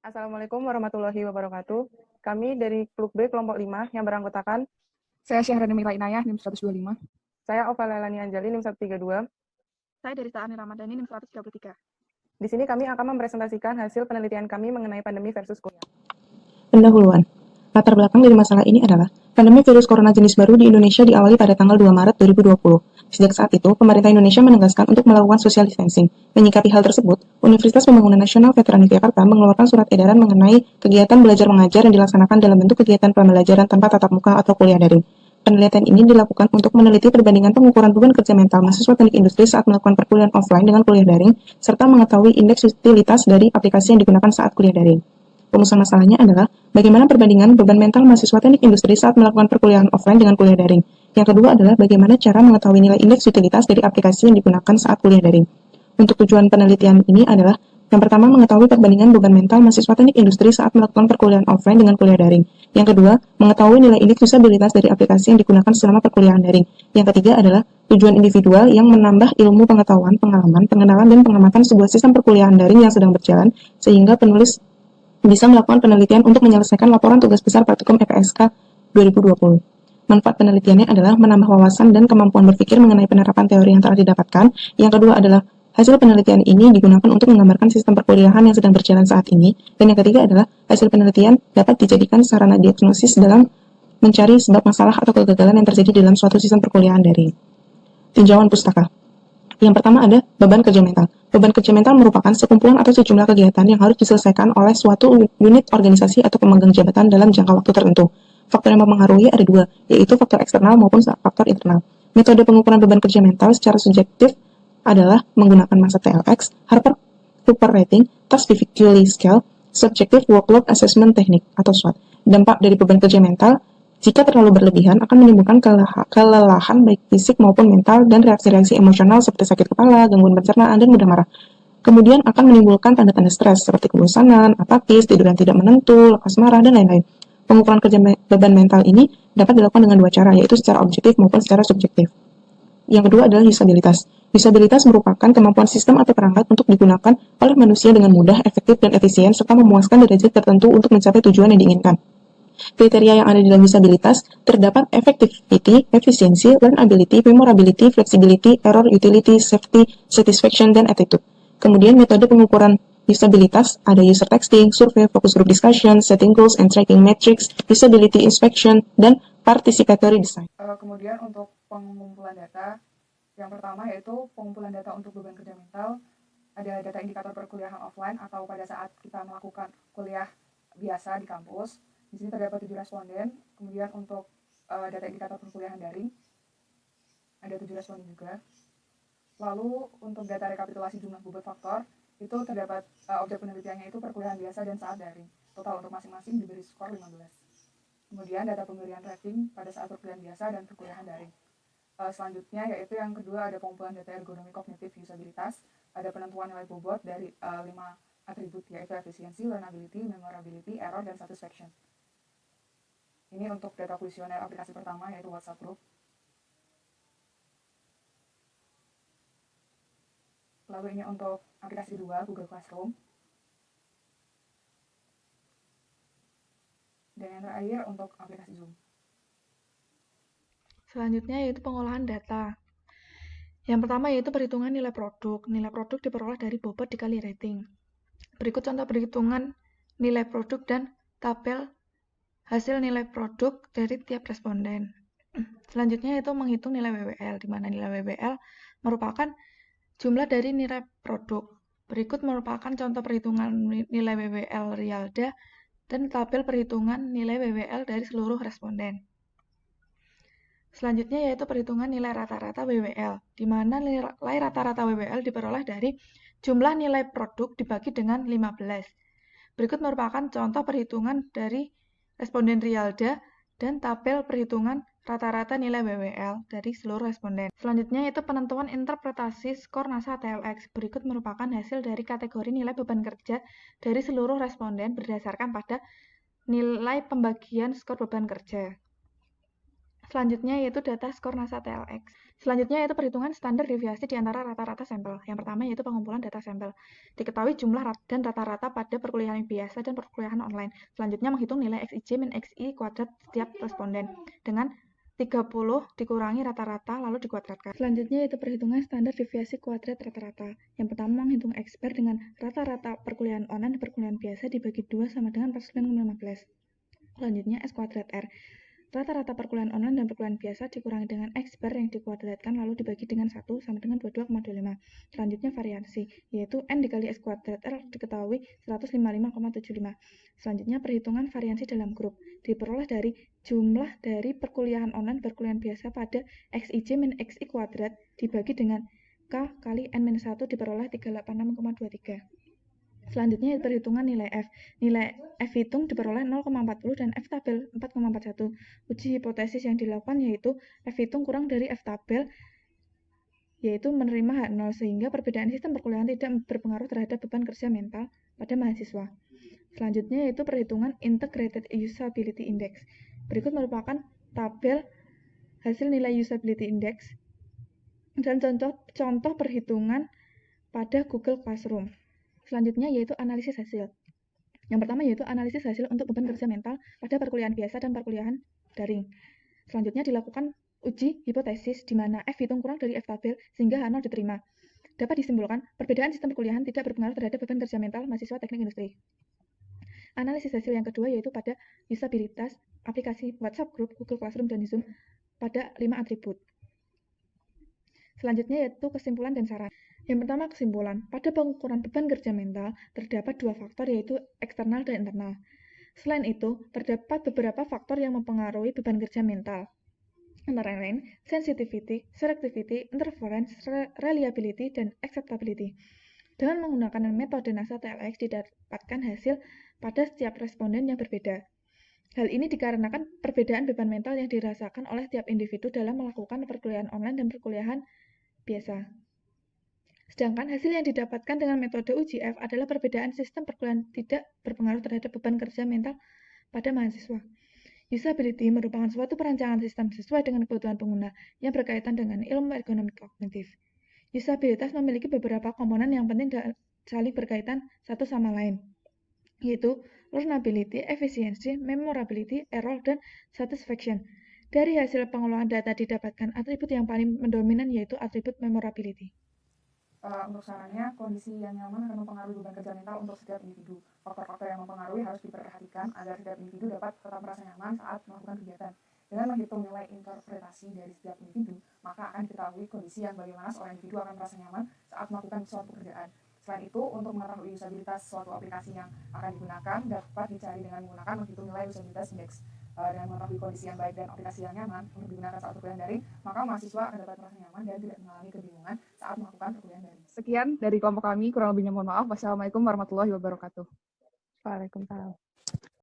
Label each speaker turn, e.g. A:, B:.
A: Assalamualaikum warahmatullahi wabarakatuh. Kami dari Klub B kelompok 5 yang beranggotakan
B: Saya Syahrani Mira Inayah, NIM 125.
A: saya Ovalia Lani Anjali NIM 132.
B: Saya dari Ta'ani Ramadhani, NIM 133.
A: Di sini kami akan mempresentasikan hasil penelitian kami mengenai pandemi versus kuliah.
C: Pendahuluan. Latar belakang dari masalah ini adalah pandemi virus corona jenis baru di Indonesia diawali pada tanggal 2 Maret 2020. Sejak saat itu, pemerintah Indonesia menegaskan untuk melakukan social distancing. Menyikapi hal tersebut, Universitas Pembangunan Nasional Veteran Yogyakarta mengeluarkan surat edaran mengenai kegiatan belajar mengajar yang dilaksanakan dalam bentuk kegiatan pembelajaran tanpa tatap muka atau kuliah daring. Penelitian ini dilakukan untuk meneliti perbandingan pengukuran beban kerja mental mahasiswa teknik industri saat melakukan perkuliahan offline dengan kuliah daring, serta mengetahui indeks utilitas dari aplikasi yang digunakan saat kuliah daring. Rumusan masalahnya adalah bagaimana perbandingan beban mental mahasiswa teknik industri saat melakukan perkuliahan offline dengan kuliah daring. Yang kedua adalah bagaimana cara mengetahui nilai indeks utilitas dari aplikasi yang digunakan saat kuliah daring. Untuk tujuan penelitian ini adalah yang pertama, mengetahui perbandingan beban mental mahasiswa teknik industri saat melakukan perkuliahan offline dengan kuliah daring. Yang kedua, mengetahui nilai indeks usabilitas dari aplikasi yang digunakan selama perkuliahan daring. Yang ketiga adalah tujuan individual yang menambah ilmu pengetahuan, pengalaman, pengenalan, dan pengamatan sebuah sistem perkuliahan daring yang sedang berjalan, sehingga penulis bisa melakukan penelitian untuk menyelesaikan laporan tugas besar praktikum FPSK 2020. Manfaat penelitiannya adalah menambah wawasan dan kemampuan berpikir mengenai penerapan teori yang telah didapatkan. Yang kedua adalah hasil penelitian ini digunakan untuk menggambarkan sistem perkuliahan yang sedang berjalan saat ini. Dan yang ketiga adalah hasil penelitian dapat dijadikan sarana diagnosis dalam mencari sebab masalah atau kegagalan yang terjadi dalam suatu sistem perkuliahan daring. Tinjauan pustaka. Yang pertama ada beban kerja mental. Beban kerja mental merupakan sekumpulan atau sejumlah kegiatan yang harus diselesaikan oleh suatu unit organisasi atau pemegang jabatan dalam jangka waktu tertentu. Faktor yang mempengaruhi ada dua, yaitu faktor eksternal maupun faktor internal. Metode pengukuran beban kerja mental secara subjektif adalah menggunakan massa TLX, Harper-Cooper Rating, Task Difficulty Scale, Subjective Workload Assessment Technique atau SWOT. Dampak dari beban kerja mental jika terlalu berlebihan akan menimbulkan kelelahan baik fisik maupun mental dan reaksi-reaksi emosional seperti sakit kepala, gangguan pencernaan, dan mudah marah. Kemudian akan menimbulkan tanda-tanda stres seperti kebosanan, apatis, tidur yang tidak menentu, lekas marah, dan lain-lain. Pengukuran kerja beban mental ini dapat dilakukan dengan dua cara, yaitu secara objektif maupun secara subjektif. Yang kedua adalah usabilitas. Usabilitas merupakan kemampuan sistem atau perangkat untuk digunakan oleh manusia dengan mudah, efektif, dan efisien, serta memuaskan derajat tertentu untuk mencapai tujuan yang diinginkan. Kriteria yang ada di dalam usabilitas terdapat effectivity, efisiensi, learnability, memorability, flexibility, error, utility, safety, satisfaction, dan attitude. Kemudian metode pengukuran usabilitas ada user texting, survei, focus group discussion, setting goals and tracking metrics, usability inspection, dan participatory design.
B: Kemudian untuk pengumpulan data, yang pertama yaitu pengumpulan data untuk beban kerja mental. Ada data indikator perkuliahan offline atau pada saat kita melakukan kuliah biasa di kampus. Di sini terdapat 7 responden. Kemudian untuk data indikator perkuliahan daring ada 7 responden juga. Lalu untuk data rekapitulasi jumlah bobot faktor itu terdapat objek penelitiannya itu perkuliahan biasa dan saat daring. Total untuk masing-masing diberi skor 15. Kemudian data pemberian rating pada saat perkuliahan biasa dan perkuliahan daring. Selanjutnya yaitu yang kedua ada pengumpulan data ergonomi kognitif usabilitas. Ada penentuan nilai bobot dari 5 atribut yaitu efisiensi, learnability, memorability, error, dan satisfaction. Ini untuk data kuesioner aplikasi pertama yaitu WhatsApp Group. Lalu ini untuk aplikasi kedua Google Classroom. Dan yang terakhir untuk aplikasi Zoom.
D: Selanjutnya yaitu pengolahan data. Yang pertama yaitu perhitungan nilai produk. Nilai produk diperoleh dari bobot dikali rating. Berikut contoh perhitungan nilai produk dan tabel hasil nilai produk dari tiap responden. Selanjutnya yaitu menghitung nilai WWL, di mana nilai WWL merupakan jumlah dari nilai produk. Berikut merupakan contoh perhitungan nilai WWL Rialda dan tabel perhitungan nilai WWL dari seluruh responden. Selanjutnya yaitu perhitungan nilai rata-rata WWL, di mana nilai rata-rata WWL diperoleh dari jumlah nilai produk dibagi dengan 15. Berikut merupakan contoh perhitungan dari responden Rialda dan tabel perhitungan rata-rata nilai WWL dari seluruh responden. Selanjutnya yaitu penentuan interpretasi skor NASA TLX. Berikut merupakan hasil dari kategori nilai beban kerja dari seluruh responden berdasarkan pada nilai pembagian skor beban kerja. Selanjutnya yaitu data skor NASA TLX. Selanjutnya yaitu perhitungan standar deviasi di antara rata-rata sampel. Yang pertama yaitu pengumpulan data sampel. Diketahui jumlah dan rata-rata pada perkuliahan biasa dan perkuliahan online. Selanjutnya menghitung nilai XIJ min XI kuadrat setiap responden dengan 30 dikurangi rata-rata lalu dikuadratkan. Selanjutnya yaitu perhitungan standar deviasi kuadrat rata-rata. Yang pertama menghitung XPER dengan rata-rata perkuliahan online dan perkuliahan biasa dibagi 2 sama dengan 4,15. Selanjutnya S kuadrat R. Rata-rata perkuliahan online dan perkuliahan biasa dikurangi dengan XPER yang dikuadratkan lalu dibagi dengan 1 sama dengan 22,25. Selanjutnya variansi, yaitu N dikali S kuadrat R diketahui 155,75. Selanjutnya perhitungan variansi dalam grup, diperoleh dari jumlah dari perkuliahan online dan perkuliahan biasa pada XIJ min XI kuadrat dibagi dengan K kali N-1 diperoleh 386,23. Selanjutnya perhitungan nilai F. Nilai F hitung diperoleh 0,40 dan F tabel 4,41. Uji hipotesis yang dilakukan yaitu F hitung kurang dari F tabel, yaitu menerima H0, sehingga perbedaan sistem perkuliahan tidak berpengaruh terhadap beban kerja mental pada mahasiswa. Selanjutnya yaitu perhitungan Integrated Usability Index. Berikut merupakan tabel hasil nilai Usability Index dan contoh perhitungan pada Google Classroom. Selanjutnya yaitu analisis hasil. Yang pertama yaitu analisis hasil untuk beban kerja mental pada perkuliahan biasa dan perkuliahan daring. Selanjutnya dilakukan uji hipotesis di mana F hitung kurang dari F tabel sehingga H0 diterima. Dapat disimpulkan, perbedaan sistem perkuliahan tidak berpengaruh terhadap beban kerja mental mahasiswa teknik industri. Analisis hasil yang kedua yaitu pada usabilitas aplikasi WhatsApp Group, Google Classroom, dan Zoom pada 5 atribut. Selanjutnya yaitu kesimpulan dan saran. Yang pertama kesimpulan, pada pengukuran beban kerja mental terdapat 2 faktor yaitu eksternal dan internal. Selain itu, terdapat beberapa faktor yang mempengaruhi beban kerja mental. Antara lain, sensitivity, selectivity, interference, reliability, dan acceptability. Dengan menggunakan metode NASA TLX didapatkan hasil pada setiap responden yang berbeda. Hal ini dikarenakan perbedaan beban mental yang dirasakan oleh tiap individu dalam melakukan perkuliahan online dan perkuliahan biasa. Sedangkan hasil yang didapatkan dengan metode uji F adalah perbedaan sistem perkuliahan tidak berpengaruh terhadap beban kerja mental pada mahasiswa. Usability merupakan suatu perancangan sistem sesuai dengan kebutuhan pengguna yang berkaitan dengan ilmu ergonomi kognitif. Usabilitas memiliki beberapa komponen yang penting dan saling berkaitan satu sama lain, yaitu learnability, efficiency, memorability, error, dan satisfaction. Dari hasil pengolahan data didapatkan atribut yang paling mendominan yaitu atribut memorability.
B: Untuk sarannya, kondisi yang nyaman akan mempengaruhi beban kerja mental untuk setiap individu. Faktor-faktor yang mempengaruhi harus diperhatikan agar setiap individu dapat tetap merasa nyaman saat melakukan kegiatan. Dengan menghitung nilai interpretasi dari setiap individu, maka akan diketahui kondisi yang bagaimana seorang individu akan merasa nyaman saat melakukan suatu pekerjaan. Selain itu, untuk mengetahui usabilitas suatu aplikasi yang akan digunakan dapat dicari dengan menggunakan menghitung nilai usabilitas indeks. Dengan mengetahui kondisi yang baik dan aplikasi yang nyaman untuk digunakan saat perkuliahan daring, maka mahasiswa akan dapat merasa nyaman dan tidak mengalami kebingungan saat melakukan perkuliahan daring.
A: Sekian dari kelompok kami, kurang lebihnya mohon maaf. Wassalamualaikum warahmatullahi wabarakatuh. Waalaikumsalam.